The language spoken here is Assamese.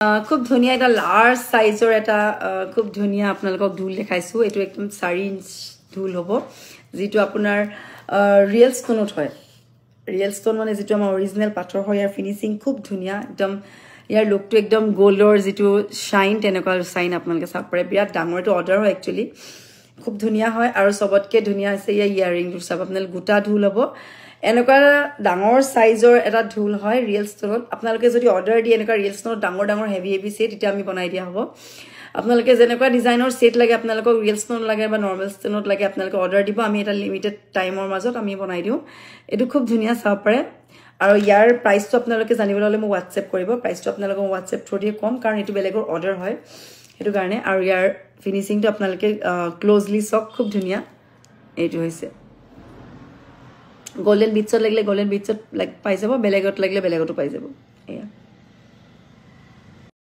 খুব ধুনিয়া এটা লাৰ্জ সাইজৰ এটা খুব ধুনিয়া আপোনালোকক ঢোল দেখাইছো এটো একদম 4 ইঞ্চ ঢোল হ'ব যেটো আপোনাৰ ৰিয়েল ষ্টোনত হয় ৰিয়েল ষ্টোন মানে যেটো আমাৰ অৰিজিনাল পাথৰ হয় ইয়াৰ ফিনিশিং খুব ধুনিয়া একদম ইয়াৰ লুকটো একদম গোল্ডৰ যেটো শাইন তেনেকুৱা শাইন আপোনালোকে চাব পাৰে বিৰাট ডাঙৰ এটো অৰ্ডাৰ হয় একচুয়ালি খুব ধুনিয়া হয় আৰু সবতকে ধুনিয়া আছে ইয়াৰিং টো সব আপোনালোক গোটা ঢোল হ'ব এনেকুৱা ডাঙৰ সাইজৰ এটা ঢোল হয় ৰিয়েল ষ্টোনত আপোনালোকে যদি অৰ্ডাৰ দি এনেকুৱা ৰিয়েল ষ্টোনত ডাঙৰ হেভি সেট এটা আমি বনাই দিয়া হ'ব আপোনালোকে যেনেকুৱা ডিজাইনৰ সেট লাগে আপোনালোকক ৰিয়েল ষ্টোন লাগে বা নৰমাল ষ্টোনত লাগে আপোনালোকে অৰ্ডাৰ দিব আমি এটা লিমিটেড টাইমৰ মাজত আমি বনাই দিও এটো খুব ধুনিয়া চাব পাৰে আৰু ইয়াৰ প্ৰাইসটো আপোনালোকে জানিবলৈ হলে মোক WhatsApp কৰিব প্ৰাইসটো আপোনালোকক WhatsApp থ্ৰু দি কম কাৰণ এটো বেলেগৰ অৰ্ডাৰ হয় এটো কাৰণে আৰু ইয়াৰ ফিনিশিংটো আপোনালোকে ক্লোজলি চক খুব ধুনিয়া এটো হৈছে গোল্ডেন বিটছত লাগিলে গোল্ডেন বিটছত লাইক পাই যাব বেলেগত লাগিলে বেলেগতো পাই যাব এয়া